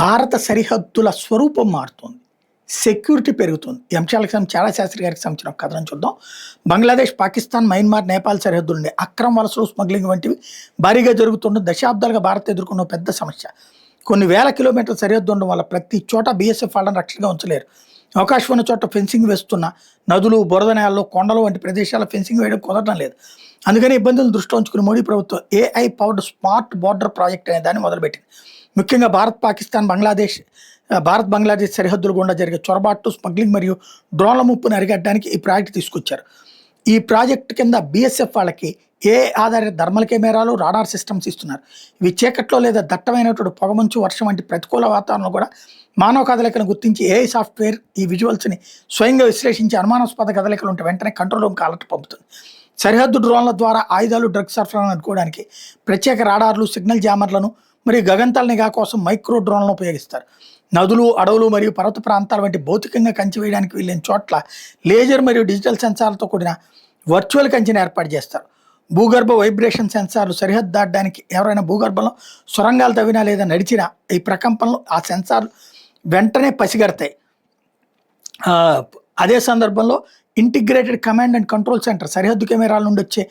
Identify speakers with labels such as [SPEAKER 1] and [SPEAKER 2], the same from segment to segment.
[SPEAKER 1] భారత సరిహద్దుల స్వరూపం మారుతుంది. సెక్యూరిటీ పెరుగుతుంది. ఈ అంశాలకు చాలా శాస్త్రి గారికి సంబంధించిన ఒక కథనం చూద్దాం. బంగ్లాదేశ్, పాకిస్తాన్, మయన్మార్, నేపాల్ సరిహద్దుల నుండి అక్రమ వలసలు, స్మగ్లింగ్ వంటివి భారీగా జరుగుతున్న దశాబ్దాలుగా భారత్ ఎదుర్కొన్న పెద్ద సమస్య. కొన్ని వేల కిలోమీటర్ల సరిహద్దు ఉండడం వల్ల ప్రతి చోట బీఎస్ఎఫ్ వాళ్ళని రక్షణగా ఉంచలేరు. అవకాశం ఉన్న చోట ఫెన్సింగ్ వేస్తున్న నదులు, బురద నేలలు, కొండలు వంటి ప్రదేశాల ఫెన్సింగ్ వేయడం కుదరడం లేదు. అందుకని ఇబ్బందులను దృష్టిలో ఉంచుకుని మోడీ ప్రభుత్వం AI powered smart border project అనే దాన్ని మొదలుపెట్టింది. ముఖ్యంగా భారత్, బంగ్లాదేశ్ సరిహద్దులు గుండా జరిగే చొరబాట్లు, స్మగ్లింగ్ మరియు డ్రోన్ల ముప్పును అరికట్టడానికి ఈ ప్రాజెక్ట్ తీసుకొచ్చారు. ఈ ప్రాజెక్ట్ కింద బీఎస్ఎఫ్ వాళ్ళకి AI ఆధారిత థర్మల్ కెమెరాలు, రాడార్ సిస్టమ్స్ ఇస్తున్నారు. ఇవి చీకట్లో లేదా దట్టమైనటువంటి పొగమంచు, వర్షం వంటి ప్రతికూల వాతావరణంలో కూడా మానవ కదలికలను గుర్తించి AI సాఫ్ట్వేర్ ఈ విజువల్స్ని స్వయంగా విశ్లేషించి అనుమానాస్పద కదలికలు ఉంటే వెంటనే కంట్రోల్ రూమ్కి అలర్ట్ పంపుతుంది. సరిహద్దు డ్రోన్ల ద్వారా ఆయుధాలు, డ్రగ్స్ సరఫరాను అడ్డుకోవడానికి ప్రత్యేక రాడార్లు, సిగ్నల్ జామర్లను మరియు గగంతల నిఘా కోసం మైక్రో డ్రోన్లను ఉపయోగిస్తారు. నదులు, అడవులు మరియు పర్వత ప్రాంతాల వంటి భౌతికంగా కంచి వేయడానికి వీలైన చోట్ల లేజర్ మరియు డిజిటల్ సెన్సార్లతో కూడిన వర్చువల్ కంచెని ఏర్పాటు చేస్తారు. భూగర్భ వైబ్రేషన్ సెన్సార్లు సరిహద్దు దాటడానికి ఎవరైనా భూగర్భంలో సొరంగాలు తవ్వినా లేదా నడిచినా ఈ ప్రకంపనలు ఆ సెన్సార్లు వెంటనే పసిగడతాయి. అదే సందర్భంలో integrated command and control centre సరిహద్దు కెమెరాల నుండి వచ్చే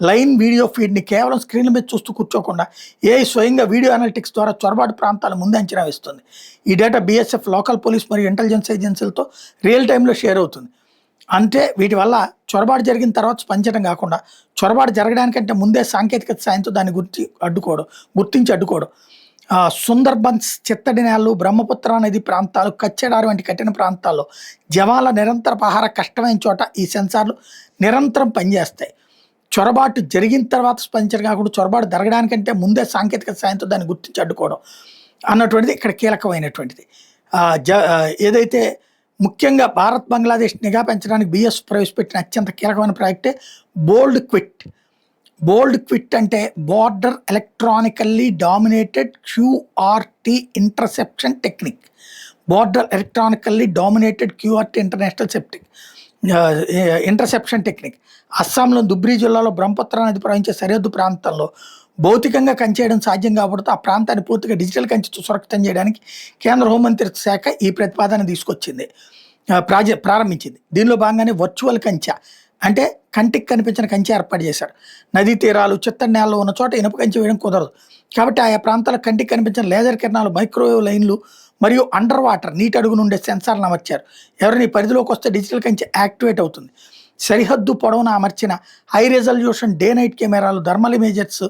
[SPEAKER 1] లైన్ వీడియో ఫీడ్ని కేవలం స్క్రీన్ల మీద చూస్తూ కూర్చోకుండా AI స్వయంగా వీడియో అనలిటిక్స్ ద్వారా చొరబాటు ప్రాంతాల ముందే అంచనా వేస్తుంది. ఈ డేటా BSF, లోకల్ పోలీస్ మరియు ఇంటెలిజెన్స్ ఏజెన్సీలతో రియల్ టైంలో షేర్ అవుతుంది. అంటే వీటి వల్ల చొరబాటు జరిగిన తర్వాత స్పందించడం కాకుండా చొరబాటు జరగడానికంటే ముందే సాంకేతికత సాయంతో దాన్ని గుర్తించి అడ్డుకోవడం. సుందర్బన్స్, చిత్తడి నేలలు, బ్రహ్మపుత్ర నది ప్రాంతాలు, కచ్చెడారి వంటి కఠిన ప్రాంతాల్లో జవాన్ల నిరంతర పహార కష్టమైన చోట ఈ సెన్సార్లు నిరంతరం పనిచేస్తాయి. చొరబాటు జరిగిన తర్వాత స్పందించడం కాకుండా చొరబాటు జరగడానికంటే ముందే సాంకేతికత సాయంతో దాన్ని గుర్తించి అడ్డుకోవడం అన్నటువంటిది ఇక్కడ కీలకమైనటువంటిది. ఏదైతే ముఖ్యంగా భారత్, బంగ్లాదేశ్ నిఘా పెంచడానికి BSF ప్రవేశపెట్టిన అత్యంత కీలకమైన ప్రాజెక్టే బోల్డ్ క్విట్ అంటే border electronically dominated QRT interception technique. Interception technique అస్సాంలో దుబ్రీ జిల్లాలో బ్రహ్మపుత్ర నది ప్రవహించే సరిహద్దు ప్రాంతంలో భౌతికంగా కంచేయడం సాధ్యం కాబట్టి ఆ ప్రాంతాన్ని పూర్తిగా డిజిటల్ కంచెతో సురక్షితం చేయడానికి కేంద్ర హోంమంత్రిత్వ శాఖ ఈ ప్రతిపాదన తీసుకొచ్చింది, ప్రారంభించింది. దీనిలో భాగంగానే వర్చువల్ కంచె అంటే కంటికి కనిపించిన కంచె ఏర్పాటు చేశారు. నదీ తీరాలు, చిత్తడి నేలలో ఉన్న చోట ఇనుప కంచె వేయడం కుదరదు కాబట్టి ఆయా ప్రాంతాలకు కంటికి కనిపించిన లేజర్ కిరణాలు, మైక్రోవేవ్ లైన్లు మరియు అండర్ వాటర్ నీటి అడుగు నుండే సెన్సార్లను అమర్చారు. ఎవరైనా ఈ పరిధిలోకి వస్తే డిజిటల్ కంచె యాక్టివేట్ అవుతుంది. సరిహద్దు పొడవున అమర్చిన హై రెజల్యూషన్ డే నైట్ కెమెరాలు, థర్మల్ ఇమేజెస్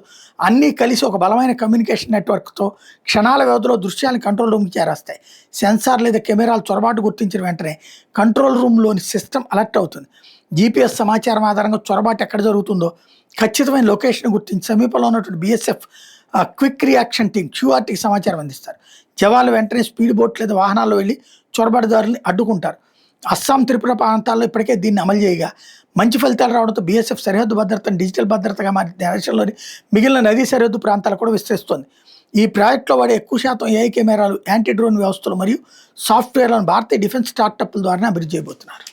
[SPEAKER 1] అన్నీ కలిసి ఒక బలమైన కమ్యూనికేషన్ నెట్వర్క్తో క్షణాల వ్యవధిలో దృశ్యాలను కంట్రోల్ రూమ్కి చేరేస్తాయి. సెన్సార్ లేదా కెమెరాలు చొరబాటు గుర్తించిన వెంటనే కంట్రోల్ రూమ్లోని సిస్టమ్ అలర్ట్ అవుతుంది. GPS సమాచారం ఆధారంగా చొరబాటు ఎక్కడ జరుగుతుందో ఖచ్చితమైన లొకేషన్ గుర్తించి సమీపంలో ఉన్నటువంటి BSF క్విక్ రియాక్షన్ టీమ్ QRTకి సమాచారం అందిస్తారు. జవాన్లు వెంటనే స్పీడ్ బోట్ లేదా వాహనాల్లో వెళ్ళి చొరబాటుదారుల్ని అడ్డుకుంటారు. అస్సాం, త్రిపుర ప్రాంతాల్లో ఇప్పటికే దీన్ని అమలు చేయగా మంచి ఫలితాలు రావడంతో BSF సరిహద్దు భద్రతను డిజిటల్ భద్రతగా మారి దేశంలోని మిగిలిన నదీ సరిహద్దు ప్రాంతాలు కూడా విస్తరిస్తోంది. ఈ ప్రాజెక్టులో వాడే ఎక్కువ శాతం AI కెమెరాలు, యాంటీ డ్రోన్ వ్యవస్థలు మరియు సాఫ్ట్వేర్లను భారతీయ డిఫెన్స్ స్టార్టప్ల ద్వారా అభివృద్ధి చేయబోతున్నారు.